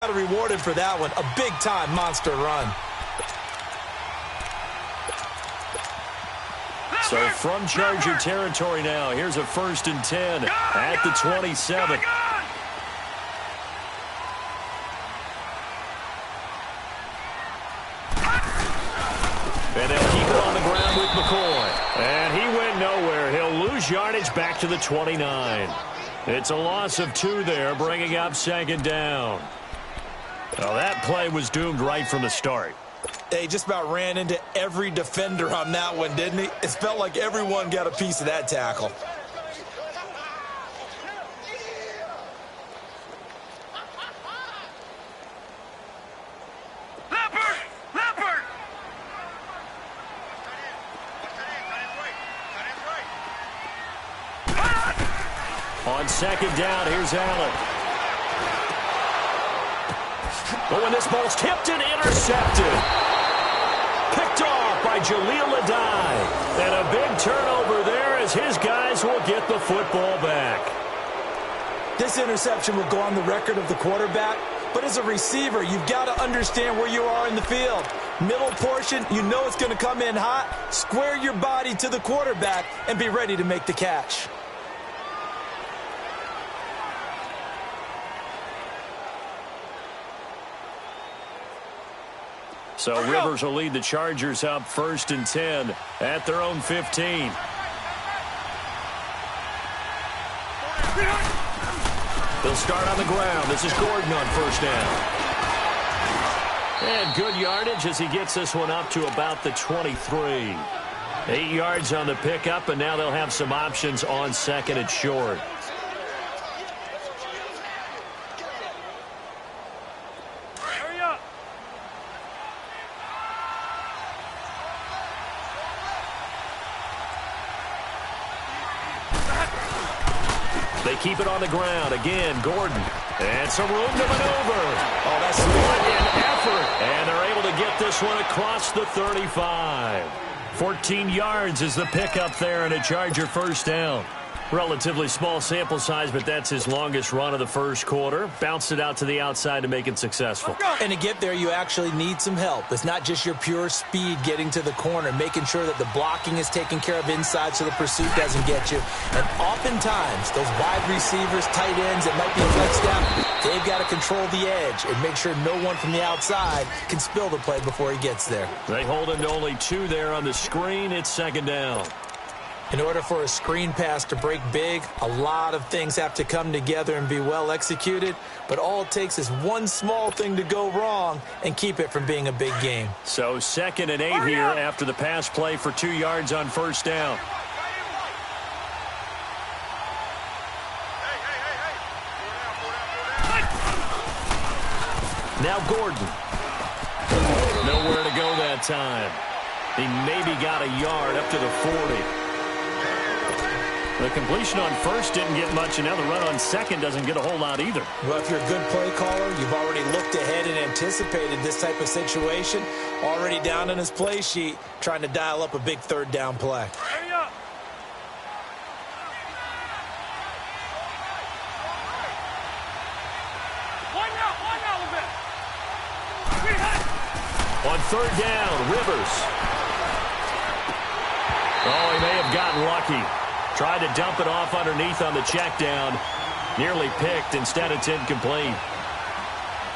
Got rewarded for that one. A big-time monster run. So from Charger territory now, here's a 1st and 10 at the 27. And they'll keep it on the ground with McCoy. And he went nowhere. He'll lose yardage back to the 29. It's a loss of 2 there, bringing up 2nd down. Well, that play was doomed right from the start. They just about ran into every defender on that one, didn't he? It felt like everyone got a piece of that tackle. On 2nd down, here's Allen. But when this ball's tipped and intercepted. Picked off by Jaleel Adai. And a big turnover there as his guys will get the football back. This interception will go on the record of the quarterback, but as a receiver, you've got to understand where you are in the field. Middle portion, you know it's going to come in hot. Square your body to the quarterback and be ready to make the catch. So Rivers will lead the Chargers up 1st and 10 at their own 15. They'll start on the ground. This is Gordon on 1st down. And good yardage as he gets this one up to about the 23. 8 yards on the pickup, and now they'll have some options on 2nd and short. They keep it on the ground. Again, Gordon. And some room to maneuver. Oh, that's what an effort. And they're able to get this one across the 35. 14 yards is the pickup there and a Charger 1st down. Relatively small sample size, but that's his longest run of the 1st quarter. Bounced it out to the outside to make it successful. And to get there, you actually need some help. It's not just your pure speed getting to the corner, making sure that the blocking is taken care of inside so the pursuit doesn't get you. And oftentimes, those wide receivers, tight ends that might be flexed out, they've got to control the edge and make sure no one from the outside can spill the play before he gets there. They hold him to only 2 there on the screen. It's 2nd down. In order for a screen pass to break big, a lot of things have to come together and be well executed, but all it takes is one small thing to go wrong and keep it from being a big game. So 2nd and 8 here after the pass play for 2 yards on 1st down. Now Gordon. Nowhere to go that time. He maybe got a yard up to the 40. The completion on 1st didn't get much, and now the run on 2nd doesn't get a whole lot either. Well, if you're a good play caller, you've already looked ahead and anticipated this type of situation. Already down on his play sheet, trying to dial up a big 3rd down play. Hurry up. One out, On 3rd down, Rivers. Oh, he may have gotten lucky. Tried to dump it off underneath on the check down. Nearly picked. Instead, it's incomplete.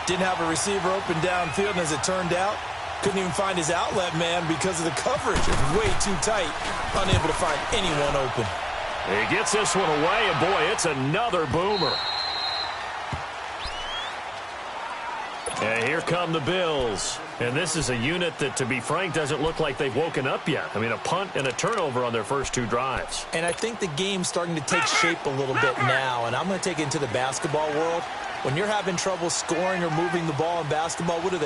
Didn't have a receiver open downfield, and as it turned out, couldn't even find his outlet man because of the coverage. It was way too tight. Unable to find anyone open. He gets this one away, and boy, it's another boomer. And here come the Bills. And this is a unit that, to be frank, doesn't look like they've woken up yet. I mean, a punt and a turnover on their first 2 drives. And I think the game's starting to take shape a little bit now. And I'm going to take it into the basketball world. When you're having trouble scoring or moving the ball in basketball, what do?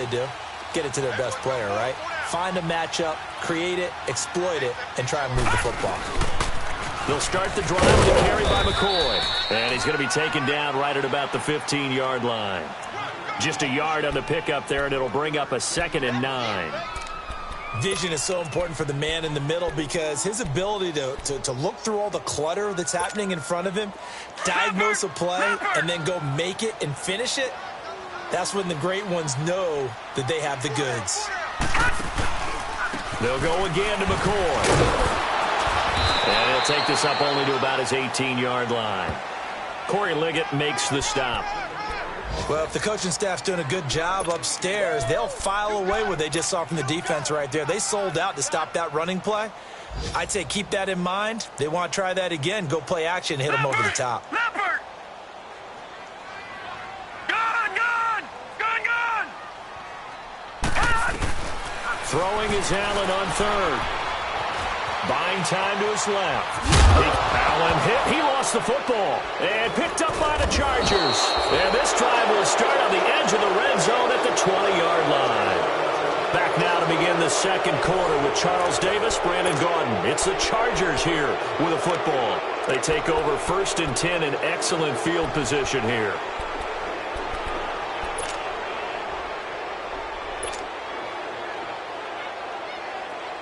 Get it to their best player, right? Find a matchup, create it, exploit it, and try and move the football. They'll start the drive with a carry by McCoy. And he's going to be taken down right at about the 15-yard line. Just a yard on the pickup there, and it'll bring up a 2nd and 9. Vision is so important for the man in the middle because his ability to look through all the clutter that's happening in front of him, diagnose a play, and then go make it and finish it, That's when the great ones know that they have the goods. They'll go again to McCoy. And he'll take this up only to about his 18-yard line. Corey Liggett makes the stop. Well, if the coaching staff's doing a good job upstairs, they'll file away what they just saw from the defense right there. They sold out to stop that running play. I'd say keep that in mind. They want to try that again. Go play action, hit them over the top. Leopard! Gun! Throwing is Allen on third. Buying time to his left. Allen hit. He lost the football. And picked up by the Chargers. And this drive will start on the edge of the red zone at the 20-yard line. Back now to begin the second quarter with Charles Davis, Brandon Gaudin. It's the Chargers here with a football. They take over 1st and 10 in excellent field position here.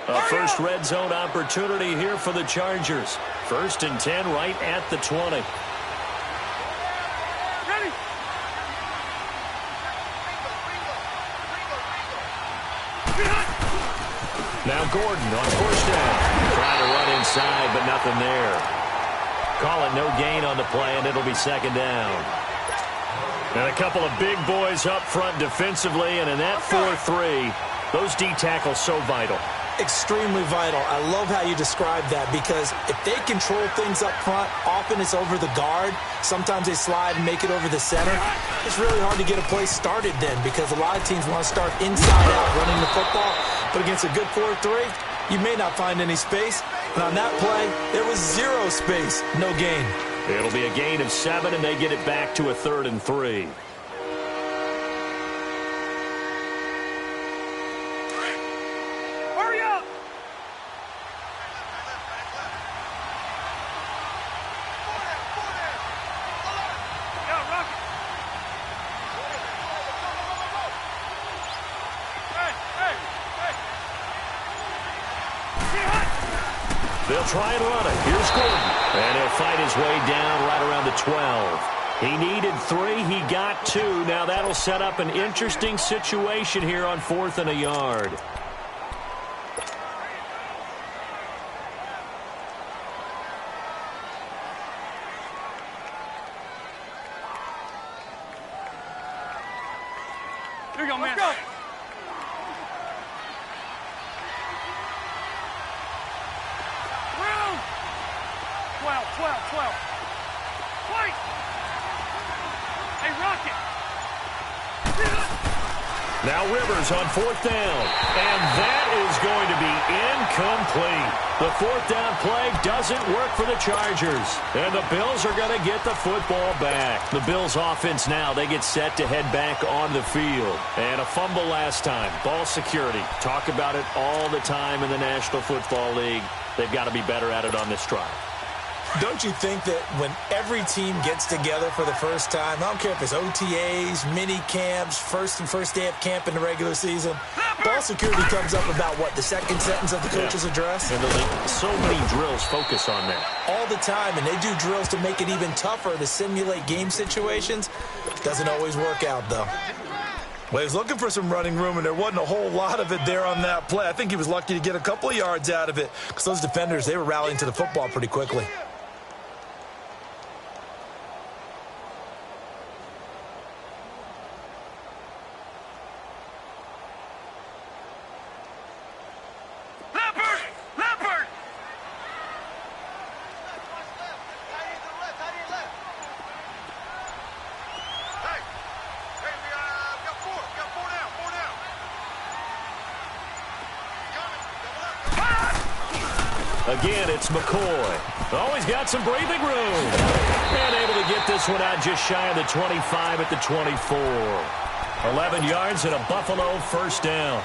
A first red zone opportunity here for the Chargers. 1st and 10 right at the 20. Ready? Now Gordon on 1st down. Trying to run inside, but nothing there. Call it no gain on the play, and it'll be 2nd down. And a couple of big boys up front defensively, and in that 4-3, those D tackles so vital. Extremely vital. I love how you describe that because if they control things up front, often it's over the guard. Sometimes they slide and make it over the center. It's really hard to get a play started then because a lot of teams want to start inside out running the football. But against a good 4-3, you may not find any space. And on that play, there was 0 space, no gain. It'll be a gain of 7, and they get it back to a 3rd and 3. Hurry up! Yeah, Rocket. Hey! They'll try and run it. Here's Gordon. And he'll fight his way down right around the 12. He needed 3. He got 2. Now that'll set up an interesting situation here on 4th and a yard. Here you go, man. Let's go. Room! 12. Wait! Hey, Rocket! Now Rivers on 4th down. And that is going to be incomplete. The 4th down play doesn't work for the Chargers. And the Bills are going to get the football back. The Bills offense now, they get set to head back on the field. And a fumble last time. Ball security. Talk about it all the time in the National Football League. They've got to be better at it on this drive. Don't you think that when every team gets together for the first time, I don't care if it's OTAs, mini camps, first day of camp in the regular season, ball security comes up about, what, the second sentence of the coach's address? And so many drills focus on that. All the time, and they do drills to make it even tougher to simulate game situations. Doesn't always work out, though. Well, he was looking for some running room, and there wasn't a whole lot of it there on that play. I think he was lucky to get a couple of yards out of it because those defenders, they were rallying to the football pretty quickly. Leopard! Again, it's McCoy. Always got some breathing room. And able to get this one out just shy of the 25 at the 24. 11 yards and a Buffalo 1st down.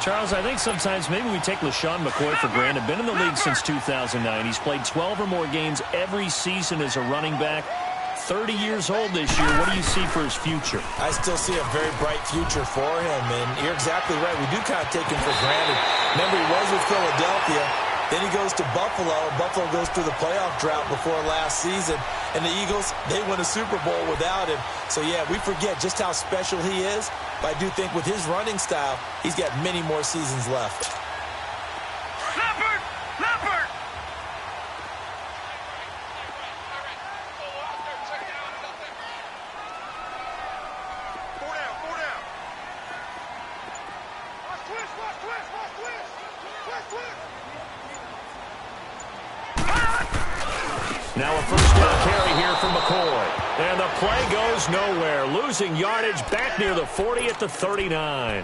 Charles, I think sometimes maybe we take LaShawn McCoy for granted. Been in the league since 2009. He's played 12 or more games every season as a running back. 30 years old this year. What do you see for his future? I still see a very bright future for him, and you're exactly right. We do kind of take him for granted. Remember, he was with Philadelphia. Then he goes to Buffalo. Buffalo goes through the playoff drought before last season. And the Eagles, they win a Super Bowl without him. So, yeah, we forget just how special he is. But I do think with his running style, he's got many more seasons left. Leopard! Leopard! Four down. Watch twist. Now a first down carry here from McCoy. And the play goes nowhere, losing yardage back near the 40 at the 39.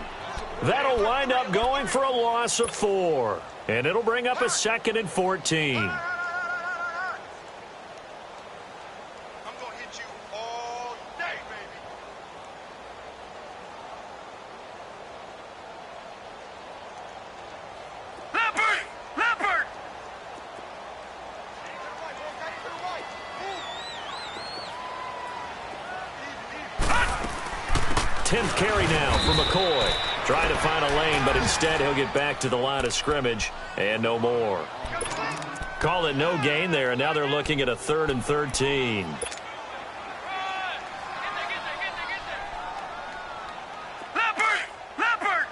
That'll wind up going for a loss of 4. And it'll bring up a 2nd and 14. I'm going to hit you all day, baby. Leopard! Leopard! 10th carry now for McCoy. Trying to find a lane, but instead he'll get back to the line of scrimmage and no more. Call it no gain there, and now they're looking at a 3rd and 13. Leopard! Leopard!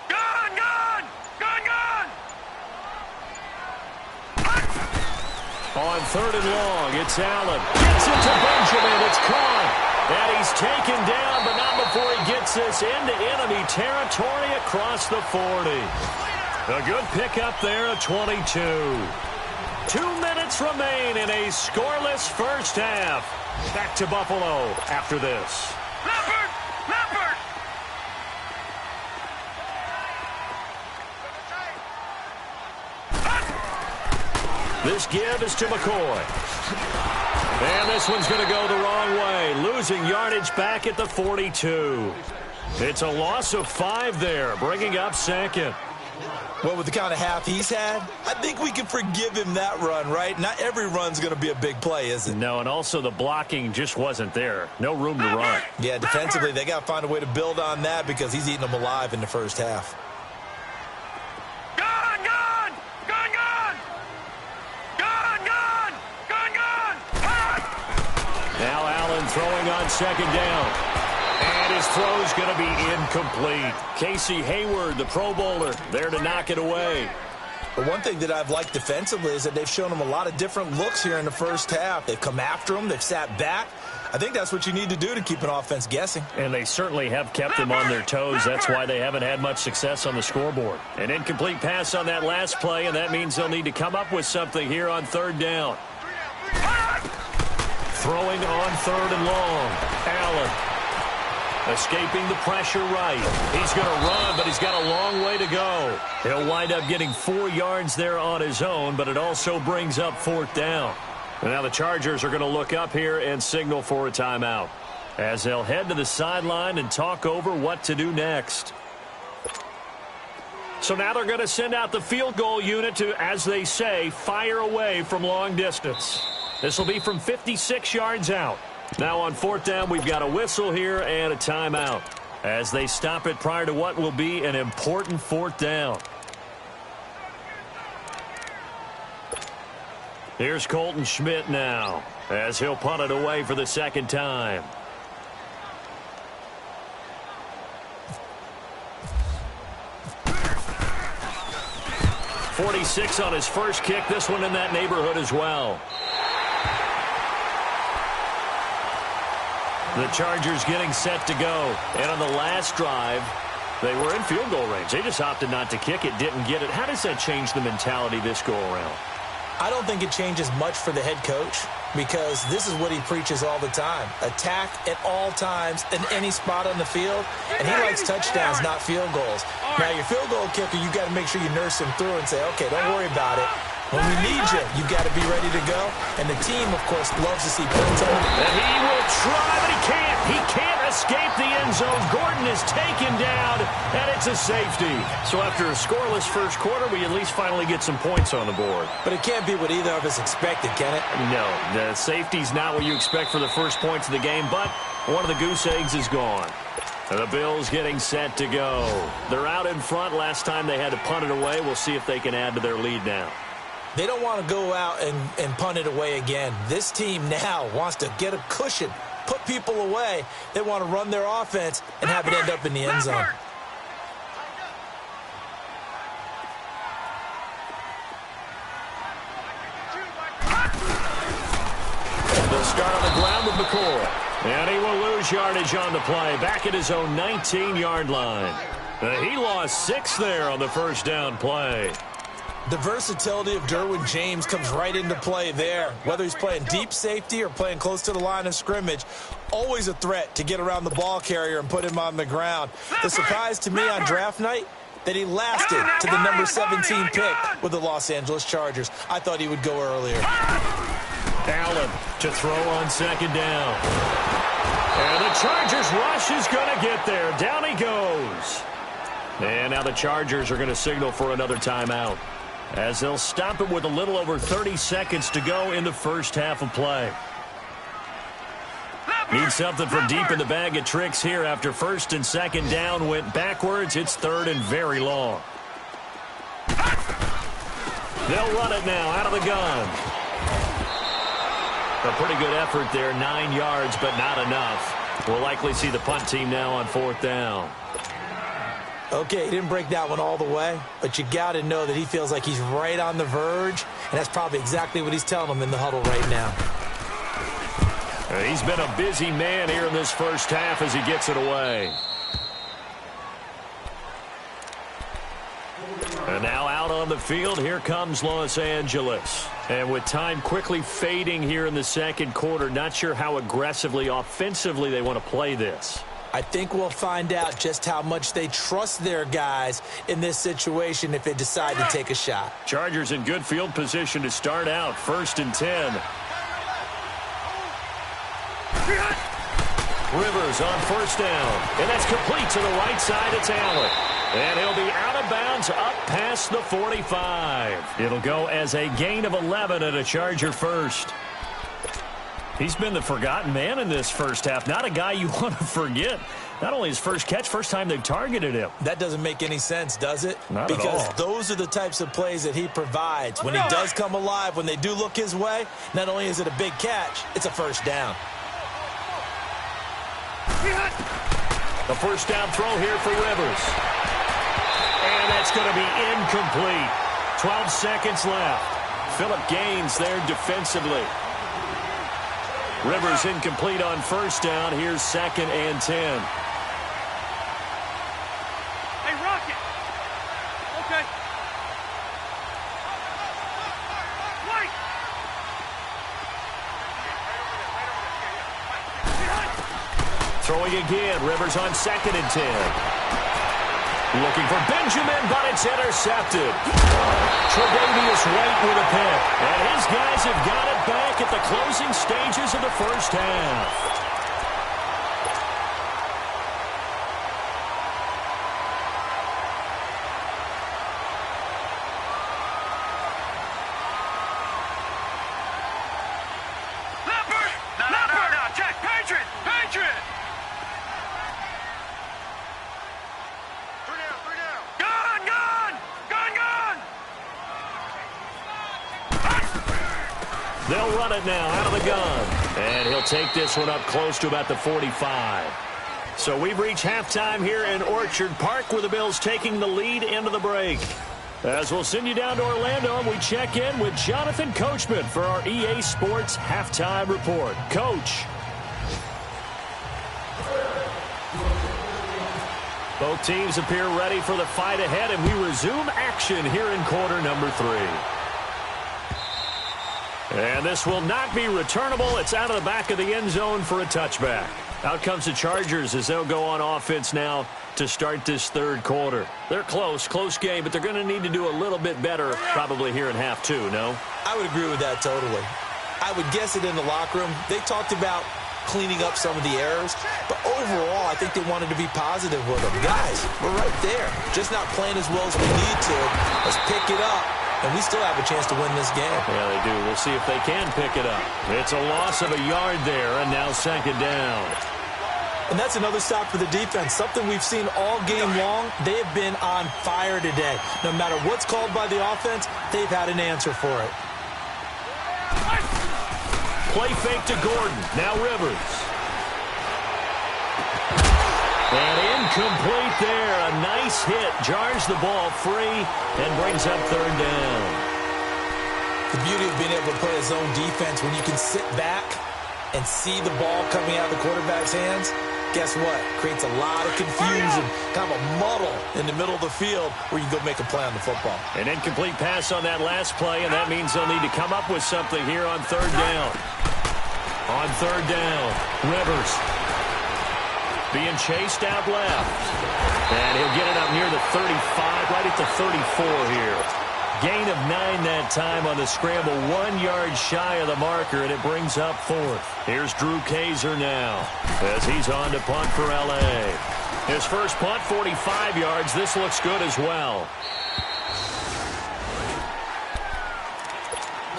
Gone! On 3rd and long, it's Allen. Gets it to Benjamin. It's caught. And he's taken down, but not before he gets this into enemy territory across the 40. A good pickup there at 22. 2 minutes remain in a scoreless first half. Back to Buffalo after this. Leopard! Leopard! This give is to McCoy. And this one's going to go the wrong way, losing yardage back at the 42. It's a loss of 5 there, bringing up 2nd. Well, with the kind of half he's had, I think we can forgive him that run, right? Not every run's going to be a big play, is it? No, and also the blocking just wasn't there. No room to run. Yeah, defensively, they got to find a way to build on that because he's eating them alive in the first half. Now Allen throwing on 2nd down. And his throw's going to be incomplete. Casey Hayward, the Pro Bowler, there to knock it away. But one thing that I've liked defensively is that they've shown him a lot of different looks here in the first half. They've come after him. They've sat back. I think that's what you need to do to keep an offense guessing. And they certainly have kept them on their toes. That's why they haven't had much success on the scoreboard. An incomplete pass on that last play, and that means they'll need to come up with something here on 3rd down. Throwing on 3rd and long. Allen escaping the pressure right. He's going to run, but he's got a long way to go. He'll wind up getting 4 yards there on his own, but it also brings up 4th down. And now the Chargers are going to look up here and signal for a timeout as they'll head to the sideline and talk over what to do next. So now they're going to send out the field goal unit to, as they say, fire away from long distance. This will be from 56 yards out. Now on 4th down, we've got a whistle here and a timeout as they stop it prior to what will be an important 4th down. Here's Colton Schmidt now as he'll punt it away for the 2nd time. .46 on his first kick. This one in that neighborhood as well. The Chargers getting set to go. And on the last drive, they were in field goal range. They just opted not to kick it, didn't get it. How does that change the mentality this go around? I don't think it changes much for the head coach because this is what he preaches all the time. Attack at all times in any spot on the field. And he likes touchdowns, not field goals. Now, your field goal kicker, you got to make sure you nurse him through and say, okay, don't worry about it. When we need you, you got to be ready to go. And the team, of course, loves to see points on the board. And he will try, but he can't. He can't escape the end zone. Gordon is taken down, and it's a safety. So after a scoreless first quarter, we at least finally get some points on the board. But it can't be what either of us expected, can it? No, the safety's not what you expect for the first points of the game, but one of the goose eggs is gone. And the Bills getting set to go. They're out in front. Last time they had to punt it away. We'll see if they can add to their lead now. They don't want to go out and punt it away again. This team now wants to get a cushion, put people away. They want to run their offense and have it end up in the end zone. They'll start on the ground with McCoy. And he will lose yardage on the play. Back at his own 19-yard line. He lost 6 there on the first down play. The versatility of Derwin James comes right into play there. Whether he's playing deep safety or playing close to the line of scrimmage, always a threat to get around the ball carrier and put him on the ground. The surprise to me on draft night, that he lasted to the number 17 pick with the Los Angeles Chargers. I thought he would go earlier. Allen to throw on second down. And the Chargers rush is going to get there. Down he goes. And now the Chargers are going to signal for another timeout, as they'll stop it with a little over 30 seconds to go in the first half of play. Need something from deep in the bag of tricks here after first and second down went backwards. It's third and very long. They'll run it now out of the gun. A pretty good effort there, 9 yards, but not enough. We'll likely see the punt team now on fourth down. Okay, he didn't break that one all the way, but you got to know that he feels like he's right on the verge, and that's probably exactly what he's telling them in the huddle right now. He's been a busy man here in this first half as he gets it away. And now out on the field, here comes Los Angeles. And with time quickly fading here in the second quarter, not sure how aggressively, offensively they want to play this. I think we'll find out just how much they trust their guys in this situation if they decide to take a shot. Chargers in good field position to start out, 1st and 10. Rivers on first down, and that's complete to the right side. It's Allen. And he'll be out of bounds up past the 45. It'll go as a gain of 11 at a Charger first. He's been the forgotten man in this first half. Not a guy you want to forget. Not only his first catch, first time they've targeted him. That doesn't make any sense, does it? Not at all. Because those are the types of plays that he provides. When he does come alive, when they do look his way, not only is it a big catch, it's a first down. The first down throw here for Rivers. And that's going to be incomplete. 12 seconds left. Phillip Gaines there defensively. Rivers incomplete on first down. Here's 2nd and 10. Hey, Rocket. Okay. Wait. Throwing again. Rivers on 2nd and 10. Looking for Benjamin, but it's intercepted. Tre'Davious White with a pick. And his guys have got it back at the closing stages of the first half. No, Jack, Patriot! Patriot! They'll run it now out of the gun. And he'll take this one up close to about the 45. So we've reached halftime here in Orchard Park with the Bills taking the lead into the break. As we'll send you down to Orlando and we check in with Jonathan Coachman for our EA Sports Halftime Report. Coach. Both teams appear ready for the fight ahead, and we resume action here in quarter number 3. And this will not be returnable. It's out of the back of the end zone for a touchback. Out comes the Chargers as they'll go on offense now to start this third quarter. They're close game, but they're going to need to do a little bit better probably here in half two, no? I would agree with that totally. I would guess it in the locker room. They talked about cleaning up some of the errors, but overall, I think they wanted to be positive with them. Guys, we're right there. Just not playing as well as we need to. Let's pick it up, and we still have a chance to win this game. Yeah, they do. We'll see if they can pick it up. It's a loss of a yard there, and now second down. And that's another stop for the defense, something we've seen all game long. They have been on fire today. No matter what's called by the offense, they've had an answer for it. Play fake to Gordon. Now Rivers. And incomplete there. A nice hit. Jars the ball free and brings up third down. The beauty of being able to play a zone defense when you can sit back and see the ball coming out of the quarterback's hands, guess what? Creates a lot of confusion, kind of a muddle in the middle of the field where you go make a play on the football. An incomplete pass on that last play, and that means they'll need to come up with something here on third down. On third down, Rivers being chased out left. And he'll get it up near the 35, right at the 34 here. Gain of 9 that time on the scramble, 1 yard shy of the marker, and it brings up fourth. Here's Drew Kaiser now as he's on to punt for L.A. His first punt, 45 yards. This looks good as well.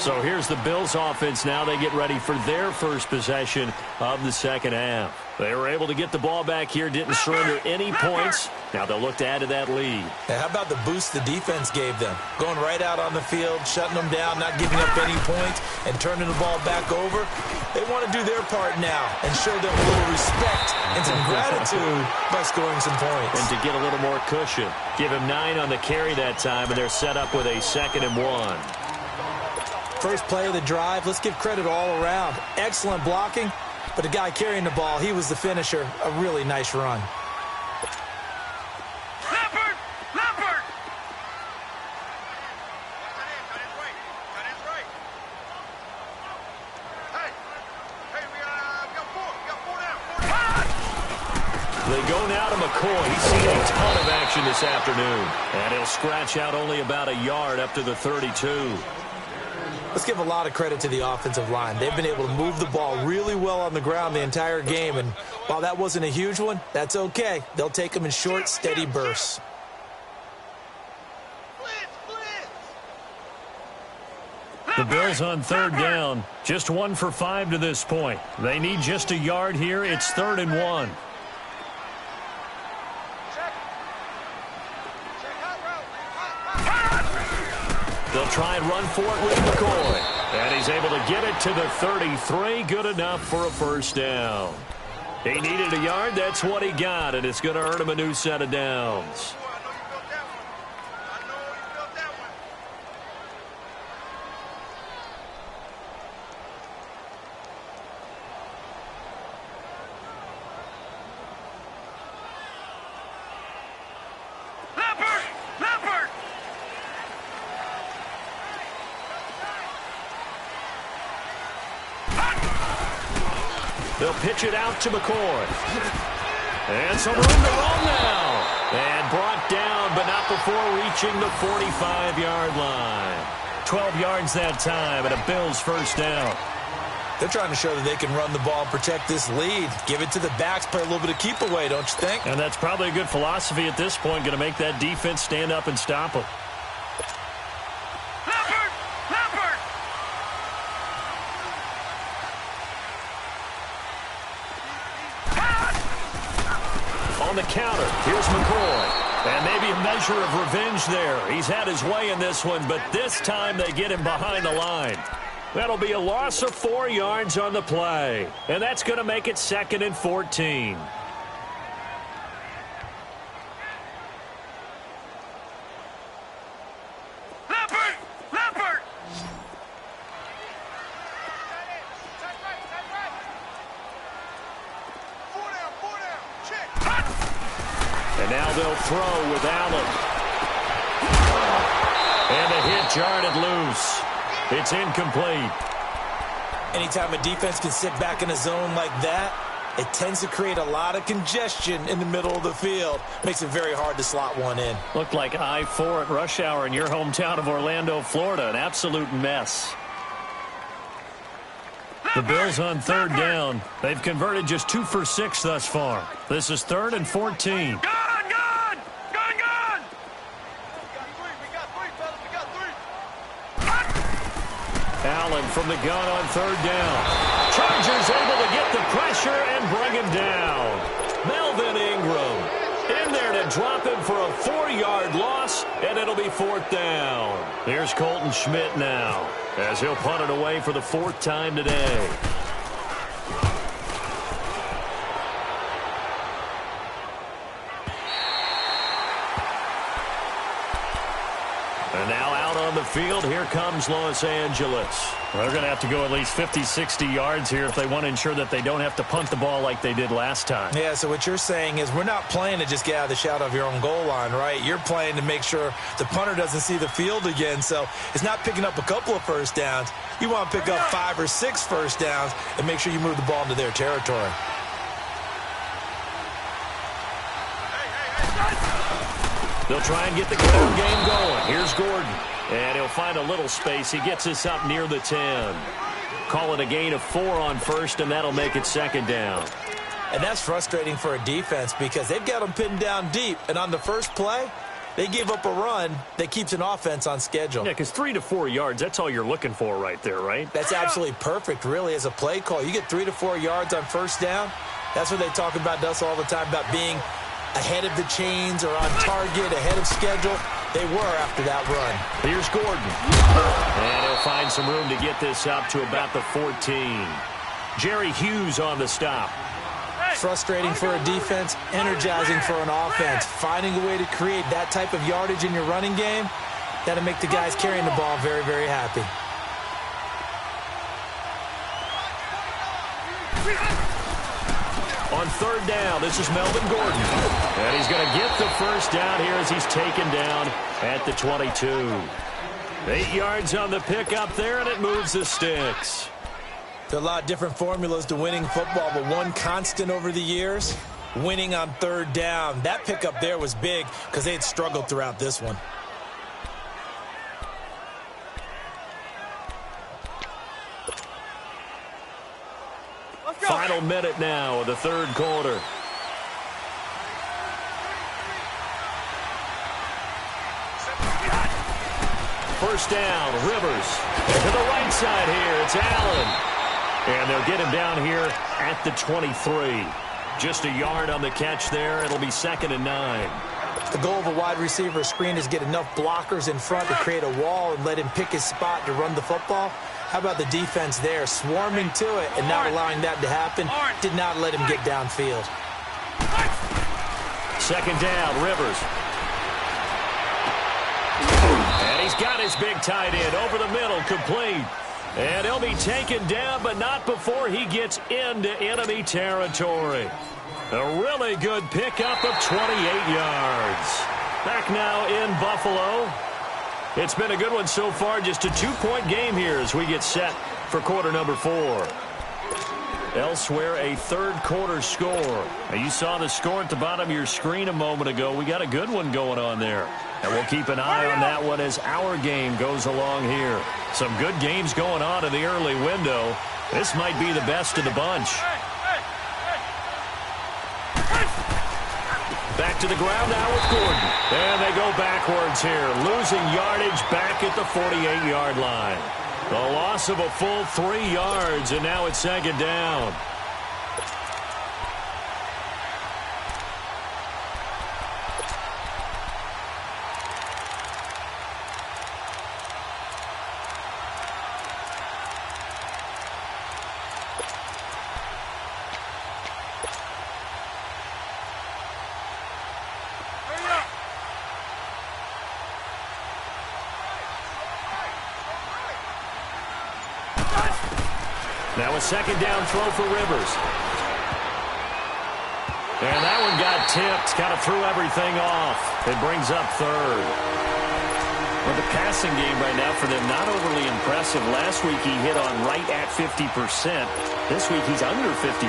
So here's the Bills offense now. They get ready for their first possession of the second half. They were able to get the ball back here, didn't surrender any points. Now they'll look to add to that lead. And how about the boost the defense gave them? Going right out on the field, shutting them down, not giving up any points, and turning the ball back over. They want to do their part now and show them a little respect and some gratitude by scoring some points. And to get a little more cushion. Give him 9 on the carry that time, and they're set up with a 2nd and 1. First play of the drive, let's give credit all around. Excellent blocking, but the guy carrying the ball, he was the finisher. A really nice run. Leopard! Leopard! Got his right. Hey, we got 4. We got 4 down. They go now to McCoy. He's seen a ton of action this afternoon. And he'll scratch out only about a yard up to the 32. Let's give a lot of credit to the offensive line. They've been able to move the ball really well on the ground the entire game, and while that wasn't a huge one, that's okay. They'll take them in short, steady bursts. The Bills on third down, just 1 for 5 to this point. They need just a yard here. It's 3rd and 1. They'll try and run for it with McCoy. And he's able to get it to the 33. Good enough for a first down. He needed a yard. That's what he got, and it's going to earn him a new set of downs. They'll pitch it out to McCoy. And some room to run now. And brought down, but not before reaching the 45-yard line. 12 yards that time, and a Bills first down. They're trying to show that they can run the ball and protect this lead. Give it to the backs, play a little bit of keep away, don't you think? And that's probably a good philosophy at this point, going to make that defense stand up and stop them. On the counter, here's McCoy. And maybe a measure of revenge there. He's had his way in this one, but this time they get him behind the line. That'll be a loss of 4 yards on the play. And that's going to make it 2nd and 14. And now they'll throw with Allen. And the hit jarred it loose. It's incomplete. Anytime a defense can sit back in a zone like that, it tends to create a lot of congestion in the middle of the field. Makes it very hard to slot one in. Looked like I-4 at rush hour in your hometown of Orlando, Florida. An absolute mess. The Bills on third down. They've converted just 2 for 6 thus far. This is 3rd and 14. Allen from the gun on third down. Chargers able to get the pressure and bring him down. Melvin Ingram in there to drop him for a 4-yard loss, and it'll be 4th down. Here's Colton Schmidt now, as he'll punt it away for the 4th time today. And now out on the field, here comes Los Angeles. They're going to have to go at least 50, 60 yards here if they want to ensure that they don't have to punt the ball like they did last time. Yeah, so what you're saying is we're not playing to just get out of the shadow of your own goal line, right? You're playing to make sure the punter doesn't see the field again. So it's not picking up a couple of first downs. You want to pick up 5 or 6 first downs and make sure you move the ball into their territory. They'll try and get the ground game going. Here's Gordon. And he'll find a little space. He gets us up near the 10. Call it a gain of 4 on first, and that'll make it 2nd down. And that's frustrating for a defense because they've got them pinned down deep. And on the first play, they give up a run that keeps an offense on schedule. Yeah, because 3 to 4 yards, that's all you're looking for right there, right? That's absolutely perfect, really, as a play call. You get 3 to 4 yards on first down. That's what they talk about us all the time, about being ahead of the chains or on target, ahead of schedule. They were after that run. Here's Gordon. And he'll find some room to get this up to about the 14. Jerry Hughes on the stop. Frustrating for a defense, energizing for an offense. Finding a way to create that type of yardage in your running game, that'll make the guys carrying the ball very, very happy. On third down, this is Melvin Gordon. And he's going to get the first down here as he's taken down at the 22. 8 yards on the pickup there, and it moves the sticks. There are a lot of different formulas to winning football, but one constant over the years, winning on third down. That pickup there was big because they had struggled throughout this one. Final minute now of the third quarter. First down, Rivers. To the right side here, it's Allen. And they'll get him down here at the 23. Just a yard on the catch there. It'll be 2nd and 9. The goal of a wide receiver screen is get enough blockers in front to create a wall and let him pick his spot to run the football. How about the defense there, swarming to it and not allowing that to happen? Did not let him get downfield. 2nd down, Rivers. And he's got his big tight end over the middle, complete. And he'll be taken down, but not before he gets into enemy territory. A really good pickup of 28 yards. Back now in Buffalo. It's been a good one so far. Just a 2-point game here as we get set for quarter number 4. Elsewhere, a third quarter score. Now, you saw the score at the bottom of your screen a moment ago. We got a good one going on there. And we'll keep an eye on that one as our game goes along here. Some good games going on in the early window. This might be the best of the bunch. Back to the ground now with Gordon. And they go backwards here, losing yardage back at the 48-yard line. A loss of a full 3 yards, and now it's 2nd down. Now a 2nd down throw for Rivers. And that one got tipped, kind of threw everything off. It brings up 3rd. Well, the passing game right now for them, not overly impressive. Last week he hit on right at 50%. This week he's under 50%.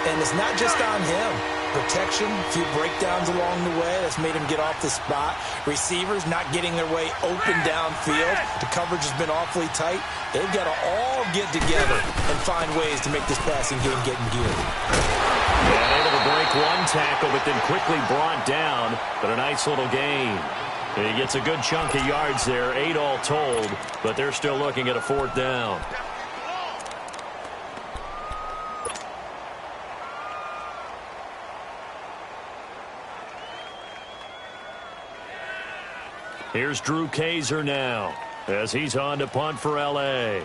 And it's not just on him. Protection, a few breakdowns along the way. That's made him get off the spot. Receivers not getting their way open downfield. The coverage has been awfully tight. They've got to all get together and find ways to make this passing game get in gear. Yeah, able to break one tackle, but then quickly brought down. But a nice little gain. He gets a good chunk of yards there, 8 all told, but they're still looking at a 4th down. Here's Drew Kaiser now as he's on to punt for L.A.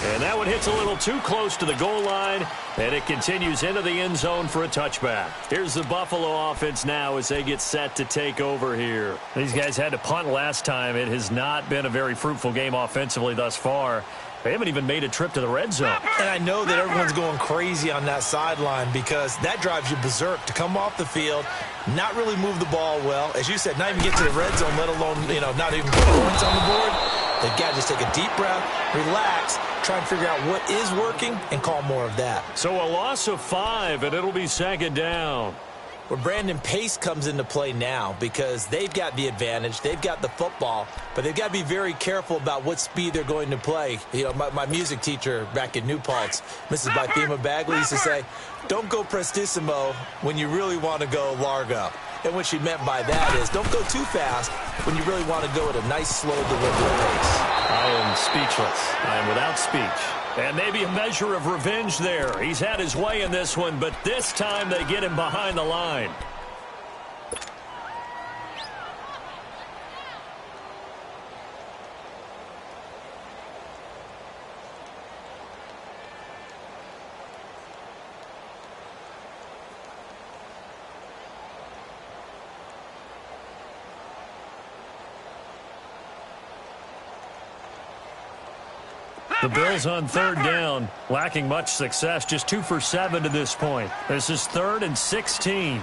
And that one hits a little too close to the goal line, and it continues into the end zone for a touchback. Here's the Buffalo offense now as they get set to take over here. These guys had to punt last time. It has not been a very fruitful game offensively thus far. They haven't even made a trip to the red zone. And I know that everyone's going crazy on that sideline because that drives you berserk to come off the field, not really move the ball well. As you said, not even get to the red zone, let alone, not even put points on the board. They've got to just take a deep breath, relax, try and figure out what is working, and call more of that. So a loss of 5, and it'll be 2nd down. Where Brandon Pace comes into play now because they've got the advantage. They've got the football, but they've got to be very careful about what speed they're going to play. My music teacher back in New Paltz, Mrs. Bythema Bagley, used to say, don't go prestissimo when you really want to go largo. And what she meant by that is don't go too fast when you really want to go at a nice, slow, deliberate pace. I am speechless. I am without speech. And maybe a measure of revenge there. He's had his way in this one, but this time they get him behind the line. The Bills on 3rd down, lacking much success, just 2 for 7 to this point. This is 3rd and 16.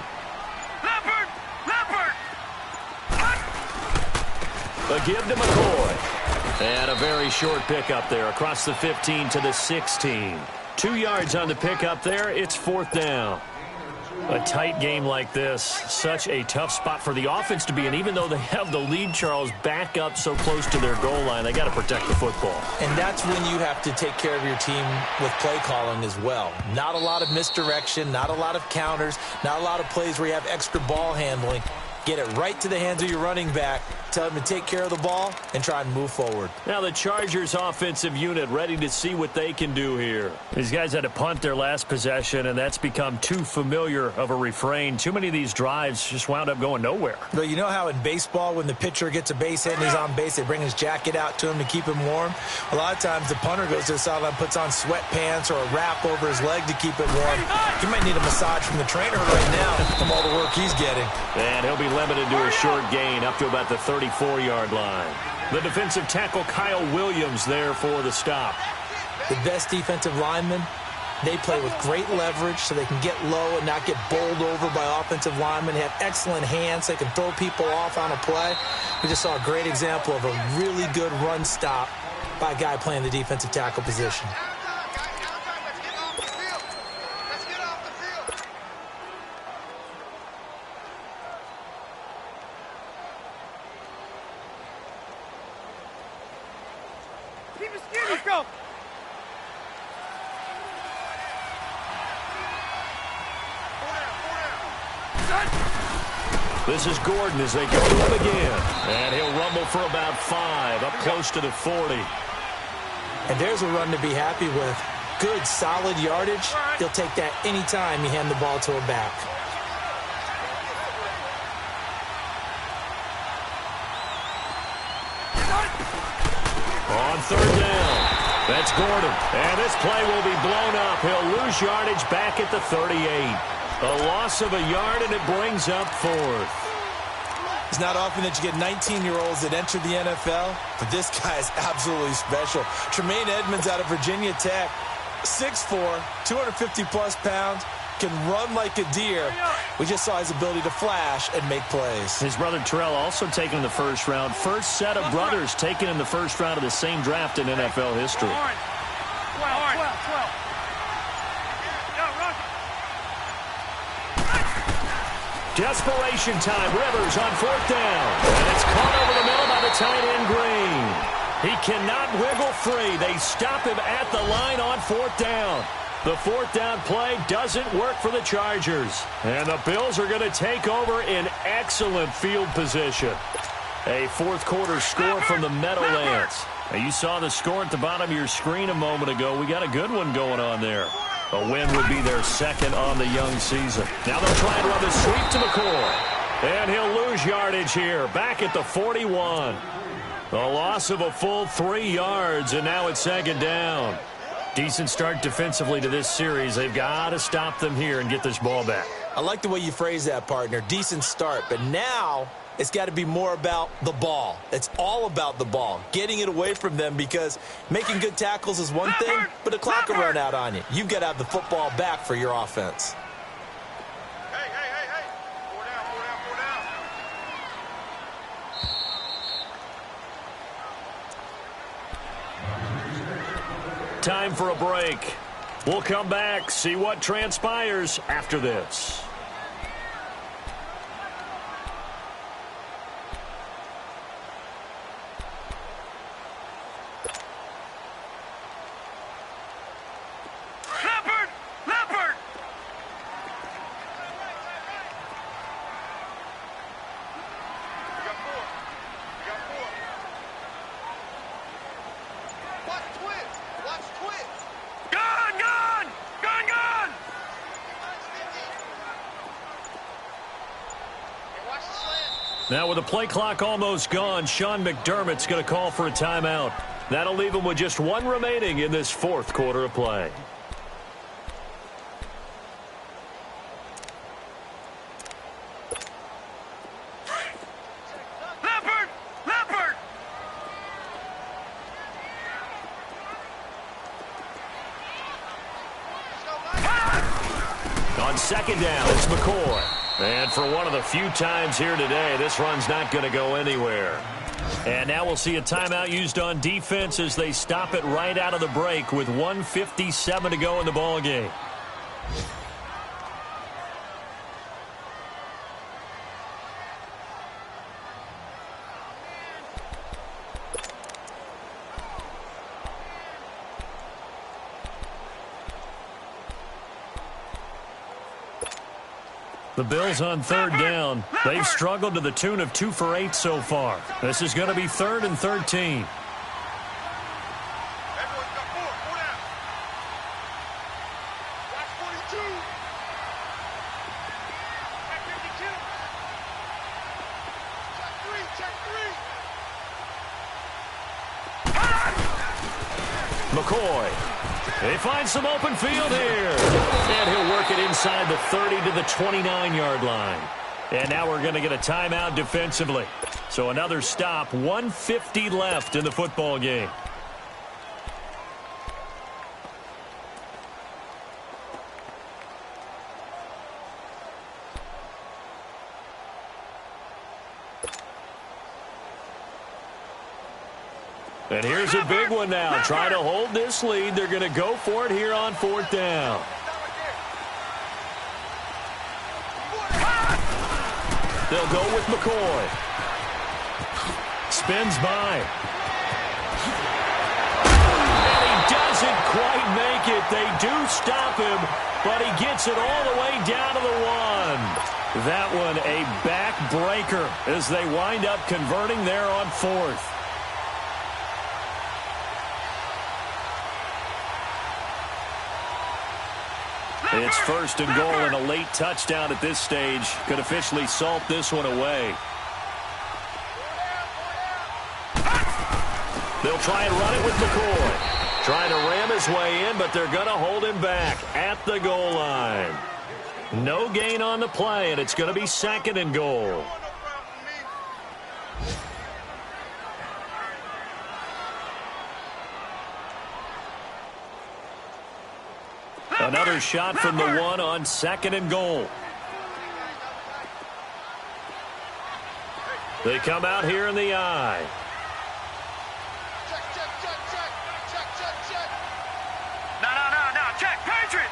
A give to McCoy. And a very short pickup there across the 15 to the 16. 2 yards on the pickup there. It's 4th down. A tight game like this, such a tough spot for the offense to be in. Even though they have the lead, Charles, back up so close to their goal line, they got to protect the football. And that's when you have to take care of your team with play calling as well. Not a lot of misdirection, not a lot of counters, not a lot of plays where you have extra ball handling. Get it right to the hands of your running back. Tell him to take care of the ball and try and move forward. Now the Chargers offensive unit ready to see what they can do here. These guys had to punt their last possession, and that's become too familiar of a refrain. Too many of these drives just wound up going nowhere. But you know how in baseball when the pitcher gets a base hit and he's on base, they bring his jacket out to him to keep him warm? A lot of times the punter goes to the sideline, puts on sweatpants or a wrap over his leg to keep it warm. He might need a massage from the trainer right now from all the work he's getting. And he'll be limited to a short gain up to about the 34-yard line. The defensive tackle Kyle Williams there for the stop. The best defensive linemen, they play with great leverage so they can get low and not get bowled over by offensive linemen. They have excellent hands. They can throw people off on a play. We just saw a great example of a really good run stop by a guy playing the defensive tackle position. Let's go. This is Gordon as they go to him again. And he'll rumble for about 5, up close to the 40. And there's a run to be happy with. Good, solid yardage. He'll take that anytime you hand the ball to a back. On 3rd down, that's Gordon. And this play will be blown up. He'll lose yardage back at the 38. A loss of a yard, and it brings up 4th. It's not often that you get 19-year-olds that enter the NFL, but this guy is absolutely special. Tremaine Edmonds out of Virginia Tech. 6'4", 250-plus pounds, can run like a deer. We just saw his ability to flash and make plays. His brother Terrell also taken in the first round. First set of brothers taken in the first round of the same draft in NFL history. 12. Desperation time. Rivers on fourth down. And it's caught over the middle by the tight end, Green. He cannot wiggle free. They stop him at the line on fourth down. The fourth down play doesn't work for the Chargers. And the Bills are going to take over in excellent field position. A fourth quarter score from the Meadowlands. Now, you saw the score at the bottom of your screen a moment ago. We got a good one going on there. A win would be their second on the young season. Now they'll try and run the sweep to McCoy. And he'll lose yardage here. Back at the 41. A loss of a full 3 yards, and now it's second down. Decent start defensively to this series. They've got to stop them here and get this ball back. I like the way you phrase that, partner. Decent start. But now it's got to be more about the ball. It's all about the ball, getting it away from them, because making good tackles is one thing, but the clock will run out on you. You've got to have the football back for your offense. Hey. 4 down. Time for a break. We'll come back, see what transpires after this. Leopard! We got 4. Watch twins. Gone! Hey, watch the slant. Now with the play clock almost gone, Sean McDermott's going to call for a timeout. That'll leave him with just one remaining in this fourth quarter of play. Leopard! On second down, it's McCoy. And for one of the few times here today, this run's not going to go anywhere. And now we'll see a timeout used on defense as they stop it right out of the break with 1:57 to go in the ballgame. The Bills on third down. They've struggled to the tune of 2 for 8 so far. This is going to be 3rd and 13. Everyone's got 4 down. Watch 42. Check 52. Check 3. McCoy. They find some open field here. And he'll work it inside the 30 to the 29-yard line. And now we're going to get a timeout defensively. So another stop, 1:50 left in the football game. And here's a big one now. Trying to hold this lead. They're going to go for it here on fourth down. They'll go with McCoy. Spins by. And he doesn't quite make it. They do stop him, but he gets it all the way down to the 1. That one a backbreaker as they wind up converting there on fourth. It's 1st and goal, and a late touchdown at this stage could officially salt this one away. They'll try and run it with McCoy. Trying to ram his way in, but they're going to hold him back at the goal line. No gain on the play, and it's going to be 2nd and goal. Another shot from the one on 2nd and goal. They come out here in the eye. No. Check. Patriot.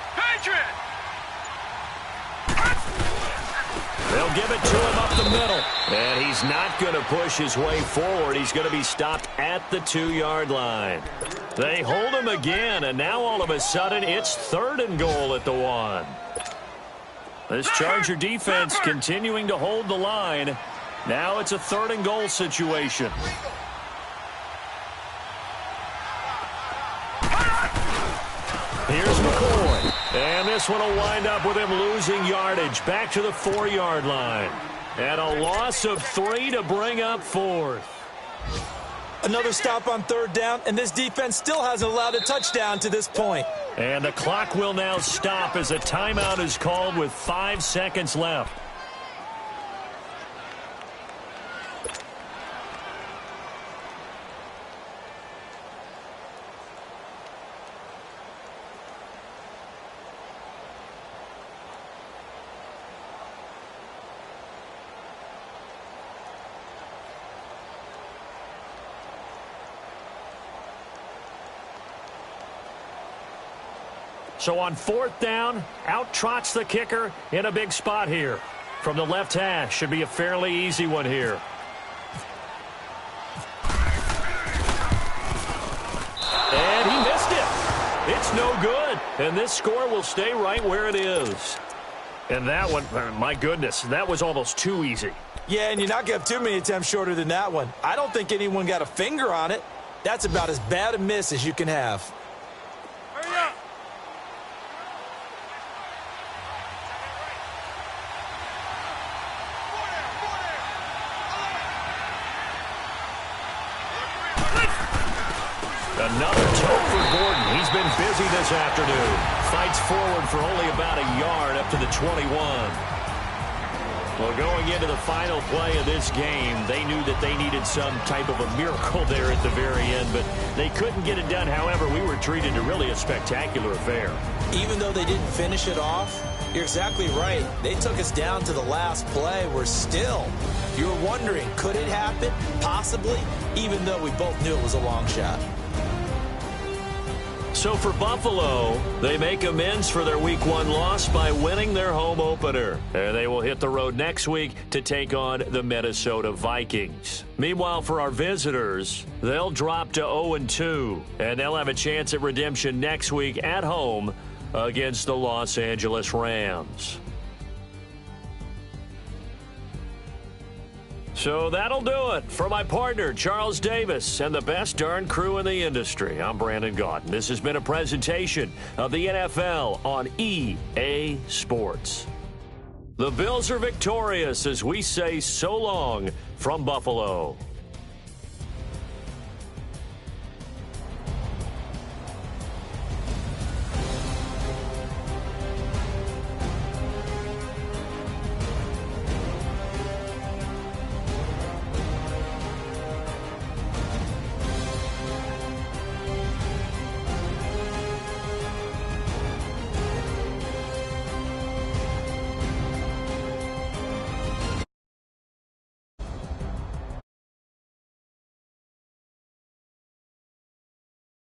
They'll give it to him up the middle. And he's not going to push his way forward. He's going to be stopped at the 2-yard line. They hold him again, and now all of a sudden it's 3rd and goal at the 1. This Charger defense continuing to hold the line. Now it's a 3rd and goal situation. Here's McCoy. And this one will wind up with him losing yardage back to the 4-yard line. And a loss of 3 to bring up 4th. Another stop on 3rd down, and this defense still hasn't allowed a touchdown to this point. And the clock will now stop as a timeout is called with 5 seconds left. So on 4th down, out trots the kicker in a big spot here. From the left hash, should be a fairly easy one here. And he missed it. It's no good. And this score will stay right where it is. And that one, my goodness, that was almost too easy. Yeah, and you're not going to have too many attempts shorter than that one. I don't think anyone got a finger on it. That's about as bad a miss as you can have. Hurry up. Another toe for Gordon. He's been busy this afternoon. Fights forward for only about a yard up to the 21. Well, going into the final play of this game, they knew that they needed some type of a miracle there at the very end, but they couldn't get it done. However, we were treated to really a spectacular affair. Even though they didn't finish it off, you're exactly right. They took us down to the last play. We're still, you were wondering, could it happen? Possibly, even though we both knew it was a long shot. So for Buffalo, they make amends for their Week 1 loss by winning their home opener. And they will hit the road next week to take on the Minnesota Vikings. Meanwhile, for our visitors, they'll drop to 0-2, and they'll have a chance at redemption next week at home against the Los Angeles Rams. So that'll do it. For my partner, Charles Davis, and the best darn crew in the industry, I'm Brandon Gaudin. This has been a presentation of the NFL on EA Sports. The Bills are victorious as we say so long from Buffalo.